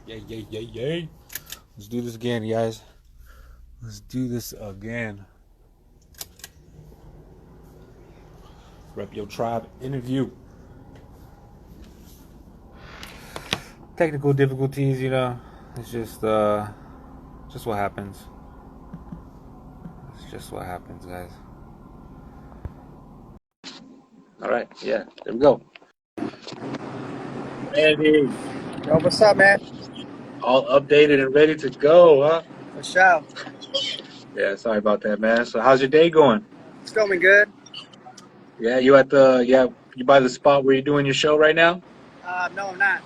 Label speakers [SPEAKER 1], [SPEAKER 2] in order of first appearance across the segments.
[SPEAKER 1] Yay, yay, yay, yay. Let's do this again, guys. Let's do this again. Rep Your Tribe interview. Technical difficulties, it's just what happens. It's just what happens, guys. All right, yeah, there we go. Andy,
[SPEAKER 2] Yo, what's up, man?
[SPEAKER 1] all updated and ready to go, huh?
[SPEAKER 2] For sure.
[SPEAKER 1] Yeah, sorry about that, man. So, how's your day going?
[SPEAKER 2] It's going good.
[SPEAKER 1] Yeah, you by the spot where you're doing your show right now?
[SPEAKER 2] No, I'm not.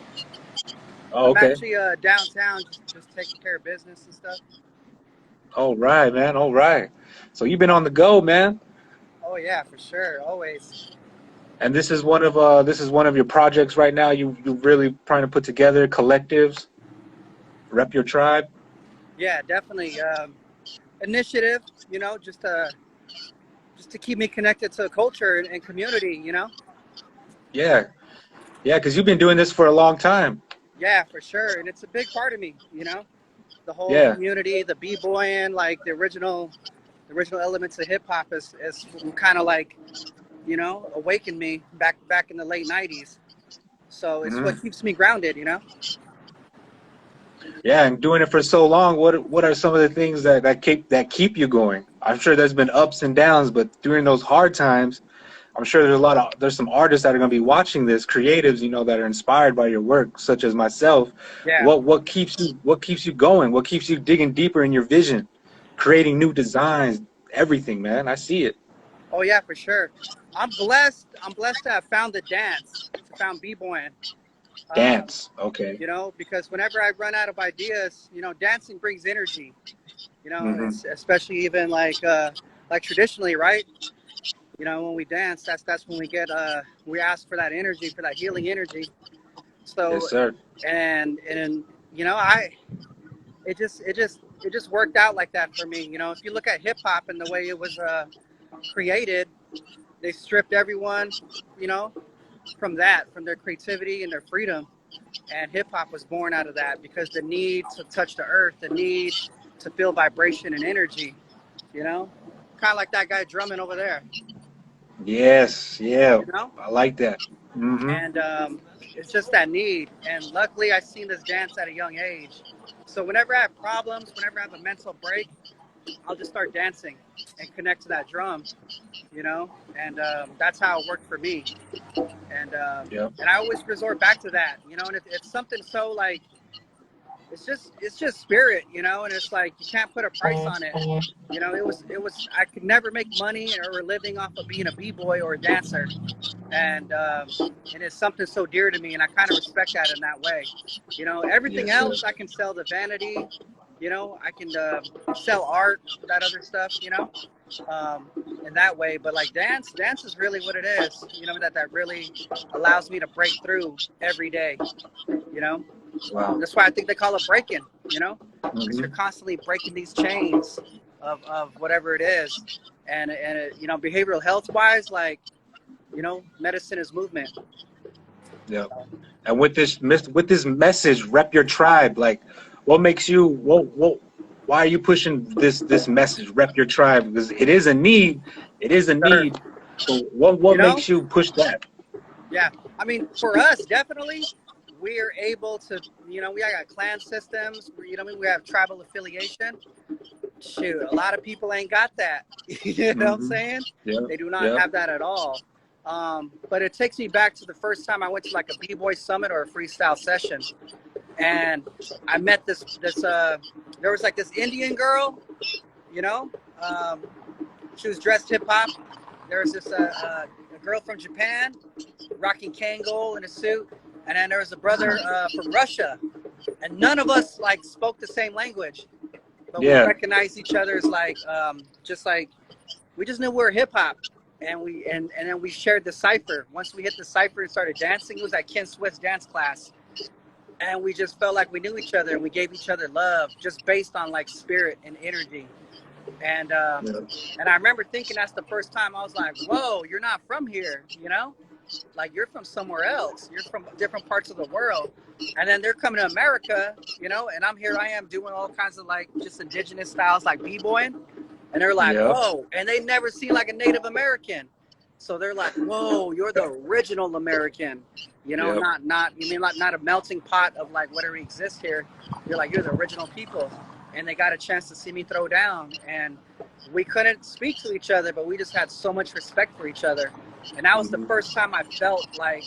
[SPEAKER 1] Oh,
[SPEAKER 2] I'm
[SPEAKER 1] okay.
[SPEAKER 2] actually downtown, just taking care of business and stuff.
[SPEAKER 1] All right, man. All right. So you've been on the go, man.
[SPEAKER 2] Oh yeah, for sure, always.
[SPEAKER 1] And this is one of your projects right now. You really trying to put together collectives, rep your tribe.
[SPEAKER 2] Yeah, definitely. Initiative, just to keep me connected to culture and community.
[SPEAKER 1] Yeah, yeah, because you've been doing this for a long time.
[SPEAKER 2] Yeah, for sure, and it's a big part of me. The whole
[SPEAKER 1] Yeah.
[SPEAKER 2] community, the b-boying, like the original elements of hip hop is kind of like awakened me back in the late '90s. So it's
[SPEAKER 1] Hmm.
[SPEAKER 2] what keeps me grounded.
[SPEAKER 1] Yeah, and doing it for so long. What are some of the things that keep you going? I'm sure there's been ups and downs, but during those hard times, I'm sure there's some artists that are going to be watching this, creatives, that are inspired by your work, such as myself.
[SPEAKER 2] Yeah.
[SPEAKER 1] What keeps you going? What keeps you digging deeper in your vision, creating new designs, everything, man. I see it.
[SPEAKER 2] Oh yeah, for sure. I'm blessed. I'm blessed to have found the dance, to found b-boying. Um,
[SPEAKER 1] Dance, okay.
[SPEAKER 2] because whenever I run out of ideas, dancing brings energy.
[SPEAKER 1] Hmm.
[SPEAKER 2] It's especially even like traditionally, right? When we dance, that's when we ask for that energy, for that healing energy.
[SPEAKER 1] Yes,
[SPEAKER 2] So,
[SPEAKER 1] sir.
[SPEAKER 2] and I it just worked out like that for me. If you look at hip hop and the way it was created, they stripped everyone, you know, from their creativity and their freedom. And hip hop was born out of that because the need to touch the earth, the need to feel vibration and energy, you know, kind of like that guy drumming over there,
[SPEAKER 1] Yes, yeah.
[SPEAKER 2] you know,
[SPEAKER 1] I like that. Hmm.
[SPEAKER 2] and it's just that need. And luckily, I seen this dance at a young age. So whenever I have problems, whenever I have a mental break, I'll just start dancing and connect to that drum, and that's how it worked for me. And
[SPEAKER 1] Yep.
[SPEAKER 2] and I always resort back to that, and if something so like it's just spirit, and it's like you can't put a price on it. It was I could never make money or a living off of being a b-boy or a dancer, and and it's something so dear to me, and I kind of respect that in that way. Everything
[SPEAKER 1] Yes, sir.
[SPEAKER 2] else I can sell the vanity, I can sell art, that other stuff, um, in that way. But like dance is really what it is. That really allows me to break through every day. You know,
[SPEAKER 1] Wow.
[SPEAKER 2] that's why I think they call it breaking. Because you're
[SPEAKER 1] Hmm.
[SPEAKER 2] constantly breaking these chains of whatever it is, and behavioral health wise, like medicine is movement.
[SPEAKER 1] Yep. And with this message, rep your tribe. Like, what makes you why are you pushing this message, rep your tribe? Because it is a need. It is a
[SPEAKER 2] Sure.
[SPEAKER 1] need. So what
[SPEAKER 2] You know,
[SPEAKER 1] makes you push that?
[SPEAKER 2] yeah. I mean, for us, definitely, we're able to. We got clan systems. We have tribal affiliation. Shoot, a lot of people ain't got that. You know what I'm
[SPEAKER 1] Hmm.
[SPEAKER 2] saying?
[SPEAKER 1] Yep.
[SPEAKER 2] They do not
[SPEAKER 1] Yep.
[SPEAKER 2] have that at all. But it takes me back to the first time I went to like a b-boy summit or a freestyle session, and I met this. There was like this Indian girl, you know. Um, she was dressed hip hop. There was a girl from Japan rocking Kangol in a suit, and then there was a brother from Russia, and none of us like spoke the same language, but we
[SPEAKER 1] Yeah.
[SPEAKER 2] recognized each other as just like we just knew we were hip hop, and then we shared the cipher. Once we hit the cipher and started dancing, it was at Ken Swift's dance class, and we just felt like we knew each other and we gave each other love just based on like spirit and energy. And
[SPEAKER 1] Yeah.
[SPEAKER 2] and I remember thinking that's the first time I was like, whoa, you're not from here, like you're from somewhere else. You're from different parts of the world. And then they're coming to America, you know, and I am doing all kinds of like just indigenous styles like b-boying. And they're like,
[SPEAKER 1] Yep.
[SPEAKER 2] whoa. And they never seen like a Native American. So they're like, whoa, you're the original American. You know,
[SPEAKER 1] Yep.
[SPEAKER 2] you mean like not a melting pot of like whatever exists here. You're like, you're the original people. And they got a chance to see me throw down. And we couldn't speak to each other, but we just had so much respect for each other. And that was the first time I felt like,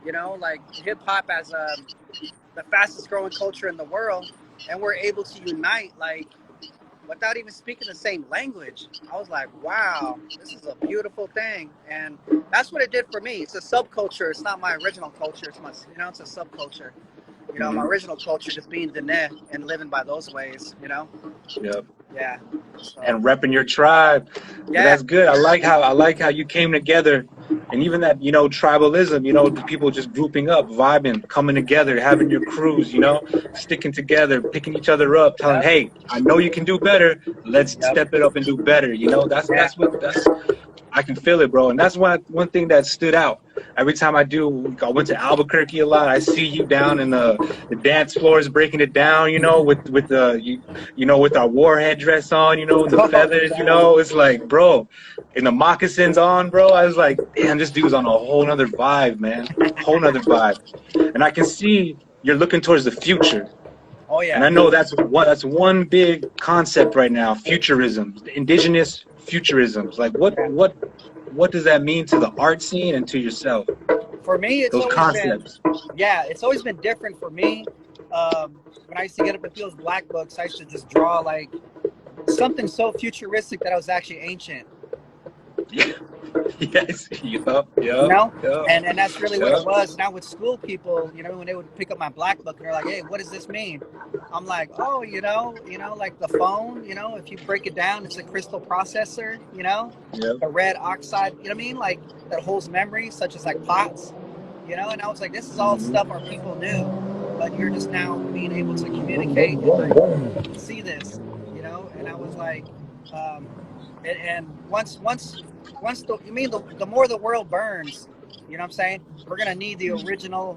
[SPEAKER 2] you know, like hip hop as the fastest growing culture in the world. And we're able to unite, like, without even speaking the same language. I was like, wow, this is a beautiful thing. And that's what it did for me. It's a subculture. It's not my original culture. It's my, you know, it's a subculture. You know, my original culture just being Dene and living by those ways, you know?
[SPEAKER 1] Yep.
[SPEAKER 2] Yeah. So,
[SPEAKER 1] And repping your tribe.
[SPEAKER 2] yeah.
[SPEAKER 1] That's good. I like how you came together, and even that, you know, tribalism, you know, the people just grouping up, vibing, coming together, having your crews, you know, sticking together, picking each other up, telling, hey, I know you can do better. Let's step it up and do better. You know, that's I can feel it, bro. And that's one thing that stood out. Every time I went to Albuquerque a lot. I see you down in the dance floors breaking it down, you know, with the you know, with our war headdress on, you know, the feathers, you know. It's like, bro, and the moccasins on, bro. I was like, damn, this dude's on a whole nother vibe, man. Whole nother vibe. And I can see you're looking towards the future.
[SPEAKER 2] Oh, yeah.
[SPEAKER 1] And I know that's one big concept right now, futurism, indigenous futurisms. Like what does that mean to the art scene and to yourself?
[SPEAKER 2] For me, it's
[SPEAKER 1] Those
[SPEAKER 2] always
[SPEAKER 1] concepts.
[SPEAKER 2] it's always been different for me. When I used to get up at those black books, I used to just draw like something so futuristic that I was actually ancient.
[SPEAKER 1] Yes. Yep.
[SPEAKER 2] You know?
[SPEAKER 1] Yep.
[SPEAKER 2] And that's really what it was. Now with school people, you know, when they would pick up my black book and they're like, hey, what does this mean? I'm like, oh, you know, like the phone, you know, if you break it down, it's a crystal processor, you know,
[SPEAKER 1] Yep.
[SPEAKER 2] the red oxide, you know what I mean? Like that holds memories, such as like POTS, you know, and I was like, this is all stuff our people knew, but you're just now being able to communicate and like see this, you know, and I was like, and once the more the world burns, you know what I'm saying? We're gonna need the original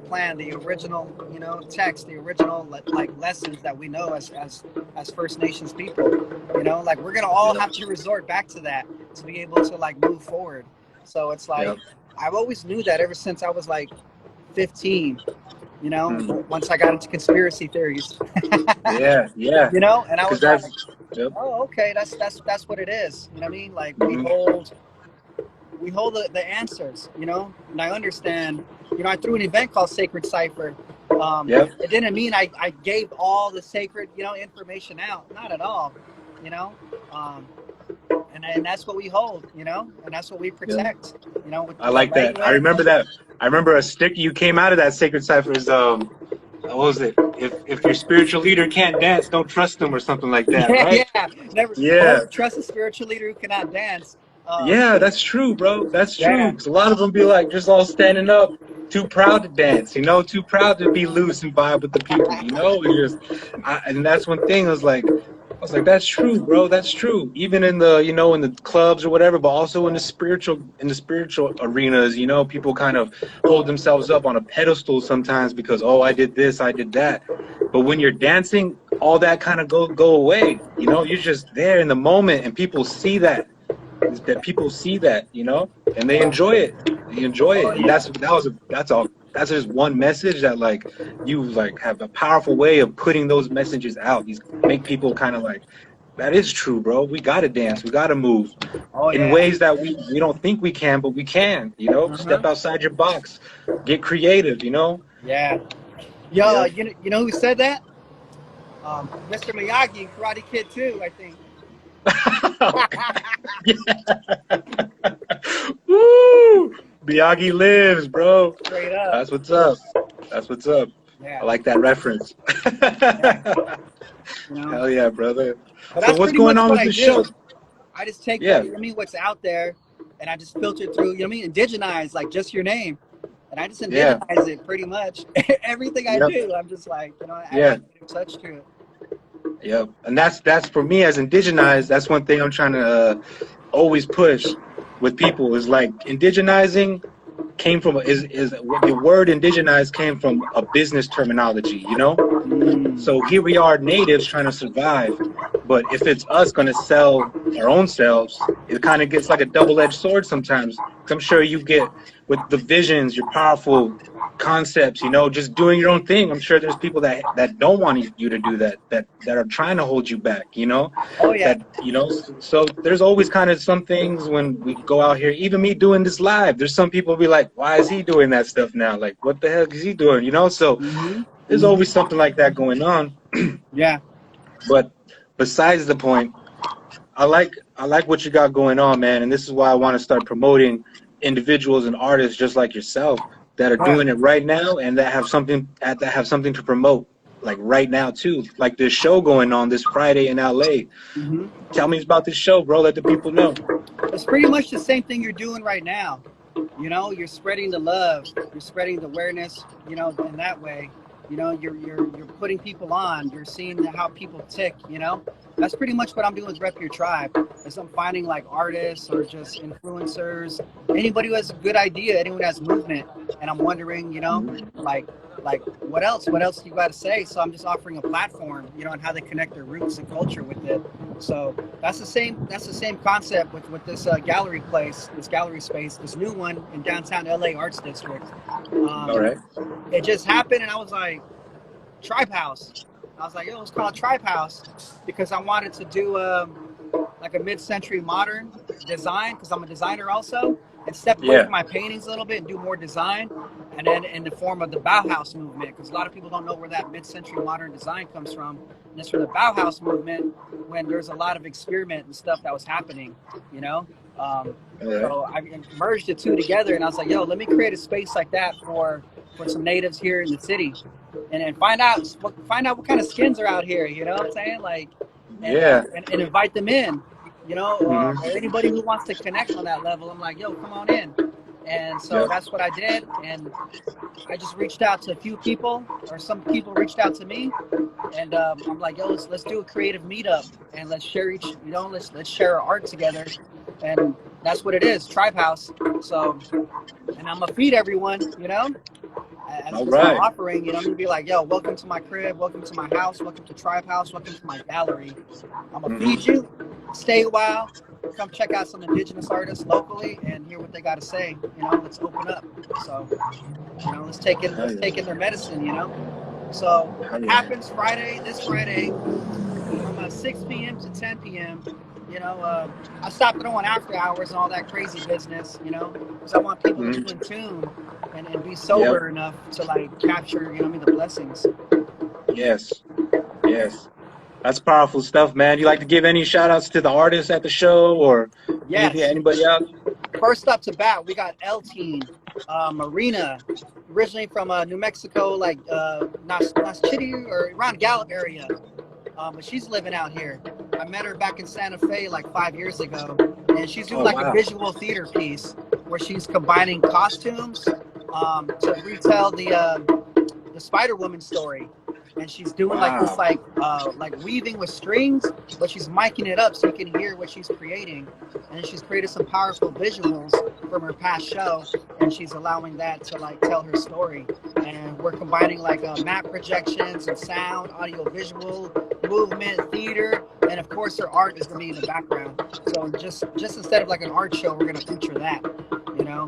[SPEAKER 2] plan, the original, you know, text, the original like lessons that we know as First Nations people. You know, like we're gonna all have to resort back to that to be able to like move forward. So it's like I've always knew that ever since I was like 15. You know, once I got into conspiracy theories.
[SPEAKER 1] Yeah.
[SPEAKER 2] You know, and I was like,
[SPEAKER 1] yep.
[SPEAKER 2] oh, okay, that's what it is. You know what I mean? Like we hold the answers, you know, and I understand, you know, I threw an event called Sacred Cipher. It didn't mean I gave all the sacred, you know, information out. Not at all, you know. And that's what we hold, you know, and that's what we protect, you know. With
[SPEAKER 1] I like that. I remember that. I remember a sticker you came out of that Sacred Cipher is what was it? If your spiritual leader can't dance, don't trust them, or something like that, right?
[SPEAKER 2] Never trust a spiritual leader who cannot dance.
[SPEAKER 1] Yeah, that's true, bro. That's true. 'Cause a lot of them be like just all standing up, too proud to dance, you know, too proud to be loose and vibe with the people, you know. And that's one thing. I was like, that's true, bro. That's true. Even in the, you know, in the clubs or whatever, but also in the spiritual arenas, you know, people kind of hold themselves up on a pedestal sometimes because, oh, I did this, I did that. But when you're dancing, all that kind of go away. You know, you're just there in the moment, and people see that. People see that, you know, and they enjoy it. They enjoy it. And that's just one message that like you like have a powerful way of putting those messages out. These make people kind of like, that is true, bro. We gotta dance. We gotta move in ways that we don't think we can, but we can. You know, step outside your box, get creative. You know.
[SPEAKER 2] Yeah. Yo, you know who said that? Mr. Miyagi in Karate Kid 2, I think.
[SPEAKER 1] Woo! Miyagi lives, bro.
[SPEAKER 2] Straight up.
[SPEAKER 1] That's what's up. That's what's up.
[SPEAKER 2] Yeah.
[SPEAKER 1] I like that reference.
[SPEAKER 2] You know?
[SPEAKER 1] Hell yeah, brother.
[SPEAKER 2] But
[SPEAKER 1] So what's going on with the show?
[SPEAKER 2] I just take what, you know what I mean, what's out there, and I just filter it through, you know what I mean, indigenize, like just your name. And I just indigenize it pretty much. Everything I do, I'm just like, you know, I add a touch to it.
[SPEAKER 1] Yep. And that's for me as indigenized, that's one thing I'm trying to always push with people is like indigenizing came from is what the word indigenize came from a business terminology, you know. So here we are, natives trying to survive, but if it's us going to sell our own selves, it kind of gets like a double-edged sword sometimes. 'Cause I'm sure you get with the visions, your powerful concepts, you know, just doing your own thing. I'm sure there's people that don't want you to do that are trying to hold you back, you know.
[SPEAKER 2] Oh yeah.
[SPEAKER 1] That, you know, so there's always kind of some things when we go out here, even me doing this live, there's some people be like, why is he doing that stuff now? Like, what the heck is he doing, you know? So there's always something like that going on.
[SPEAKER 2] Yeah.
[SPEAKER 1] But besides the point, I like what you got going on, man, and this is why I want to start promoting individuals and artists just like yourself that are doing it right now and that have something to promote, like right now too. Like this show going on this Friday in LA. Tell me about this show, bro. Let the people know.
[SPEAKER 2] It's pretty much the same thing you're doing right now. You know, you're spreading the love, you're spreading the awareness, you know, in that way. You know, you're putting people on, you're seeing how people tick, you know. That's pretty much what I'm doing with Rep Your Tribe. Is I'm finding like artists or just influencers, anybody who has a good idea, anyone who has movement, and I'm wondering, you know, like what else do you got to say? So I'm just offering a platform, you know, and how they connect their roots and culture with it. So that's the same concept with this gallery place, this gallery space, this new one in downtown LA Arts District.
[SPEAKER 1] All right.
[SPEAKER 2] It just happened, and I was like, Tribe House. I was like, yo, it's called Tribe House because I wanted to do like a mid-century modern design because I'm a designer also, and step away from my paintings a little bit and do more design, and then in the form of the Bauhaus movement, because a lot of people don't know where that mid-century modern design comes from. And it's from the Bauhaus movement when there's a lot of experiment and stuff that was happening, you know. So I merged the two together, and I was like, yo, let me create a space like that for some natives here in the city, and find out what kind of skins are out here, you know what I'm saying? Like, and invite them in, you know, or anybody who wants to connect on that level. I'm like, yo, come on in. And so that's what I did, and I just reached out to a few people, or some people reached out to me, and I'm like, yo, let's do a creative meetup, and let's share let's share our art together, and that's what it is, Tribe House. So, and I'm gonna feed everyone, you know. That's what I'm offering, you know. I'm gonna be like, yo, welcome to my crib, welcome to my house, welcome to Tribe House, welcome to my gallery. I'm gonna feed you, stay a while, come check out some indigenous artists locally and hear what they got to say. You know, let's open up. So, you know, let's take in their medicine. You know, so it happens this Friday, from 6 p.m. to 10 p.m. You know, I stopped throwing after hours and all that crazy business. You know, because I want people to in tune and be sober enough to like capture, you know, the blessings.
[SPEAKER 1] Yes. That's powerful stuff, man. You like to give any shout outs to the artists at the show or anybody else?
[SPEAKER 2] First up to bat, we got L-Teen, Marina, originally from New Mexico, like Nas Chitty or around Gallup area. But she's living out here. I met her back in Santa Fe like 5 years ago, and she's doing a visual theater piece where she's combining costumes to retell the Spider-Woman story. And she's doing like this like weaving with strings, but she's miking it up so you can hear what she's creating. And then she's created some powerful visuals from her past show, and she's allowing that to like tell her story. And we're combining like map projections and sound, audio, visual, movement, theater, and of course her art is gonna be in the background. So just instead of like an art show, we're gonna feature that. You know,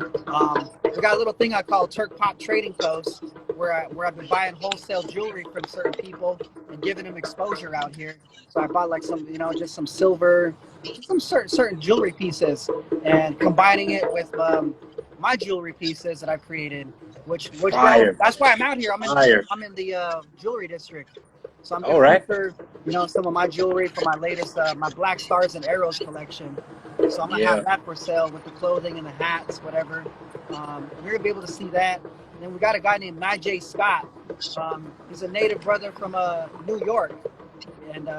[SPEAKER 2] we got a little thing I call Turk Pop Trading Post, where I've been buying wholesale jewelry from certain people and giving them exposure out here. So I bought like some, you know, just some silver, some certain jewelry pieces, and combining it with my jewelry pieces that I've created, which that's why I'm out here. I'm in the jewelry district. So I'm going for, you know, some of my jewelry for my latest, my Black Stars and Arrows collection. So I'm gonna have that for sale with the clothing and the hats, whatever. You're gonna be able to see that. And then we got a guy named Nigel Scott. He's a native brother from New York, and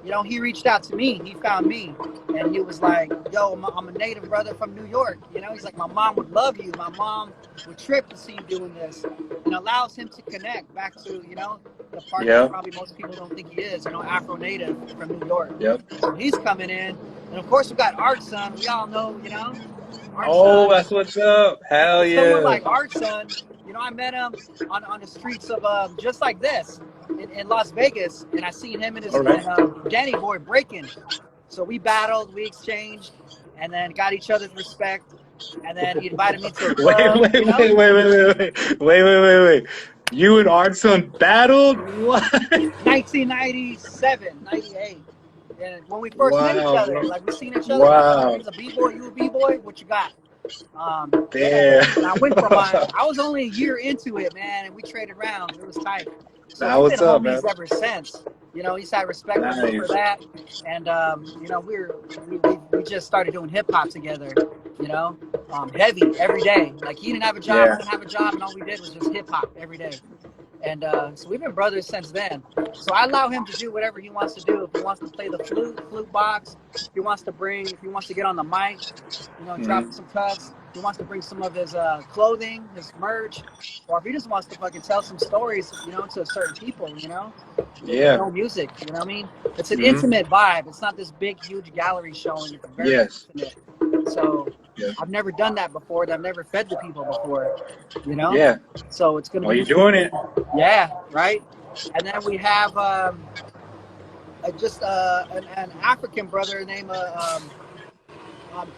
[SPEAKER 2] you know, he reached out to me. He found me, and he was like, "Yo, I'm a native brother from New York." You know, he's like, "My mom would love you. My mom would trip to see you doing this," and allows him to connect back to, you know, the part that probably most people don't think he is. You know, Afro native from New York. So he's coming in, And of course, we got Art Son. We all know, you know, Art
[SPEAKER 1] Oh,
[SPEAKER 2] Son.
[SPEAKER 1] that's what's up. Hell
[SPEAKER 2] And someone
[SPEAKER 1] yeah.
[SPEAKER 2] like Art Son, you know, I met him on the streets of just like this in Las Vegas, and I seen him and his
[SPEAKER 1] All right.
[SPEAKER 2] Danny Boy breaking. So we battled, we exchanged, and then got each other's respect. And then he invited me to a
[SPEAKER 1] Wait,
[SPEAKER 2] club,
[SPEAKER 1] wait,
[SPEAKER 2] you know.
[SPEAKER 1] wait, wait, wait, wait, wait, wait, wait, wait, wait. You and Artson battled? What?
[SPEAKER 2] 1997, 98. And when we first met each
[SPEAKER 1] Wow,
[SPEAKER 2] other,
[SPEAKER 1] bro.
[SPEAKER 2] like we seen each other,
[SPEAKER 1] Wow.
[SPEAKER 2] he's a b-boy, you a b-boy, what you got?
[SPEAKER 1] Damn.
[SPEAKER 2] And I went for mine. I was only a year into it, man, and we traded rounds. It was tight. So
[SPEAKER 1] Nah,
[SPEAKER 2] we've
[SPEAKER 1] what's
[SPEAKER 2] been
[SPEAKER 1] up,
[SPEAKER 2] homies
[SPEAKER 1] man?
[SPEAKER 2] ever since. You know, he's had respect for me for
[SPEAKER 1] Nice.
[SPEAKER 2] that, and you know, we just started doing hip hop together. You know, heavy every day. Like he didn't have a job,
[SPEAKER 1] Yeah.
[SPEAKER 2] I didn't have a job, and all we did was just hip hop every day. And so we've been brothers since then. So I allow him to do whatever he wants to do. If he wants to play the flute box, if he wants to get on the mic, you know, drop some cuts. If he wants to bring some of his clothing, his merch, or if he just wants to fucking tell some stories, you know, to certain people, you know,
[SPEAKER 1] Yeah.
[SPEAKER 2] no music, you know what I mean? It's an
[SPEAKER 1] Mhm.
[SPEAKER 2] intimate vibe. It's not this big, huge gallery showing. It's very
[SPEAKER 1] Yes.
[SPEAKER 2] intimate. So
[SPEAKER 1] Yeah.
[SPEAKER 2] I've never done that before. And I've never fed the people before, you know?
[SPEAKER 1] Yeah.
[SPEAKER 2] So it's gonna
[SPEAKER 1] Well,
[SPEAKER 2] be.
[SPEAKER 1] you're doing it.
[SPEAKER 2] Yeah, right. And then we have just an African brother named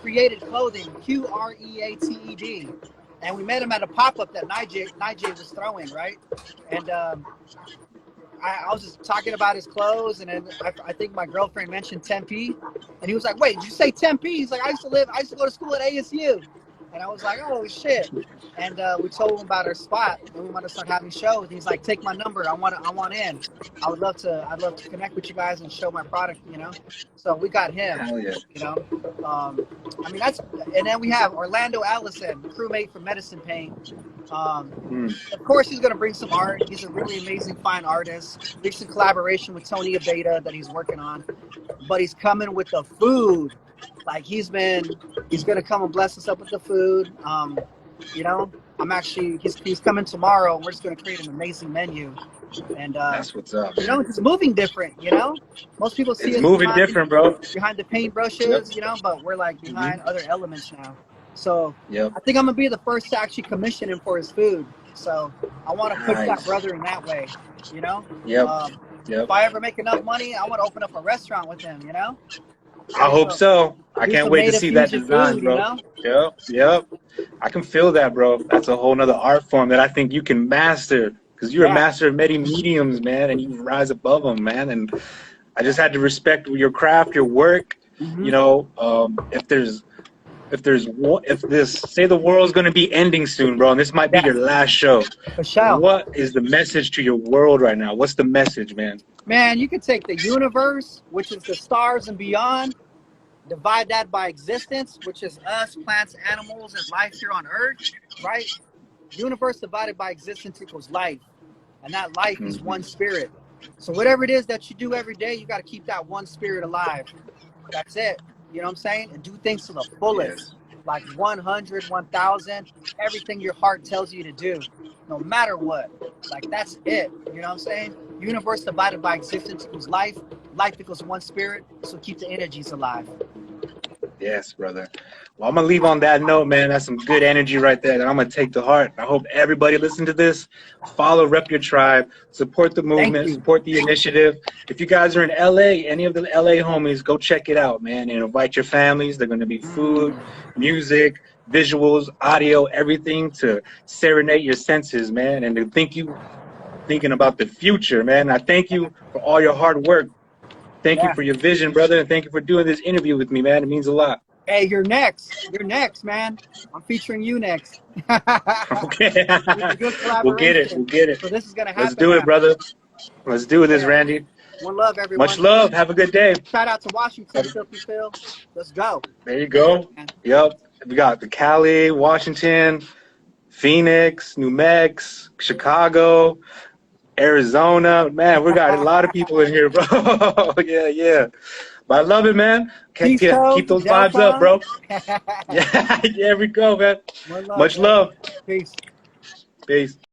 [SPEAKER 2] Created Clothing, Created, and we met him at a pop-up that Nigel was throwing, right? And I was just talking about his clothes, and then I think my girlfriend mentioned Tempe, and he was like, "Wait, did you say Tempe?" He's like, "I used to go to school at ASU," and I was like, "Oh shit!" And we told him about our spot, and we want to start having shows. And he's like, "Take my number. I want in. I'd love to connect with you guys and show my product, you know." So we got him,
[SPEAKER 1] Hell yeah.
[SPEAKER 2] you know. I mean and then we have Orlando Allison, crewmate from Medicine Paint. Of course, he's going to bring some art. He's a really amazing, fine artist. Recent collaboration with Tony Abeta that he's working on. But he's coming with the food. Like he's going to come and bless us up with the food. You know, he's coming tomorrow. We're just going to create an amazing menu. And,
[SPEAKER 1] That's what's up.
[SPEAKER 2] you know, it's moving different, you know? Most people see
[SPEAKER 1] It's
[SPEAKER 2] us
[SPEAKER 1] moving different, bro.
[SPEAKER 2] behind the paintbrushes, you know, but we're like behind other elements now. So
[SPEAKER 1] Yep.
[SPEAKER 2] I think I'm gonna be the first to actually commission him for his food. So I want to push that
[SPEAKER 1] Nice.
[SPEAKER 2] brother in that way, you know.
[SPEAKER 1] Yep.
[SPEAKER 2] If I ever make enough money, I want to open up a restaurant with him, you know.
[SPEAKER 1] I hope so. I
[SPEAKER 2] Do
[SPEAKER 1] can't
[SPEAKER 2] some
[SPEAKER 1] wait to
[SPEAKER 2] native
[SPEAKER 1] see that
[SPEAKER 2] fusion
[SPEAKER 1] design,
[SPEAKER 2] food,
[SPEAKER 1] bro.
[SPEAKER 2] you know?
[SPEAKER 1] Yep. Yep. I can feel that, bro. That's a whole nother art form that I think you can master, because you're a master of many mediums, man, and you rise above them, man. And I just had to respect your craft, your work. You know, if this, say the world's going to be ending soon, bro, and this might be your last show.
[SPEAKER 2] For sure.
[SPEAKER 1] What is the message to your world right now? What's the message, man?
[SPEAKER 2] Man, you could take the universe, which is the stars and beyond, divide that by existence, which is us, plants, animals, and life here on Earth, right? Universe divided by existence equals life, and that life is one spirit. So whatever it is that you do every day, you got to keep that one spirit alive. That's it. You know what I'm saying? And do things to the fullest. Like 100, 1,000, everything your heart tells you to do, no matter what. Like, that's it. You know what I'm saying? Universe divided by existence equals life. Life equals one spirit. So keep the energies alive.
[SPEAKER 1] Yes, brother. Well, I'm going to leave on that note, man. That's some good energy right there that I'm going to take to heart. I hope everybody listen to this. Follow Rep Your Tribe. Support the movement. Support the initiative. If you guys are in LA, any of the LA homies, go check it out, man. And invite your families. They're going to be food, music, visuals, audio, everything to serenade your senses, man. And to thinking about the future, man. I thank you for all your hard work. Thank you for your vision, brother, and thank you for doing this interview with me, man. It means a lot.
[SPEAKER 2] Hey, you're next. You're next, man. I'm featuring you next.
[SPEAKER 1] Okay. We'll get it. We'll get it.
[SPEAKER 2] So this is going to happen.
[SPEAKER 1] Let's do it, brother. Let's do this, Randy.
[SPEAKER 2] One love, everyone.
[SPEAKER 1] Much love. Have a good day.
[SPEAKER 2] Shout out to Washington, Filthy Phil. Let's go.
[SPEAKER 1] There you go. Yep. We got the Cali, Washington, Phoenix, New Mexico, Chicago, Arizona. Man, we got a lot of people in here, bro. Yeah. But I love it, man. Keep those vibes up, bro. Yeah, there we go, man. Much love.
[SPEAKER 2] Peace.
[SPEAKER 1] Peace.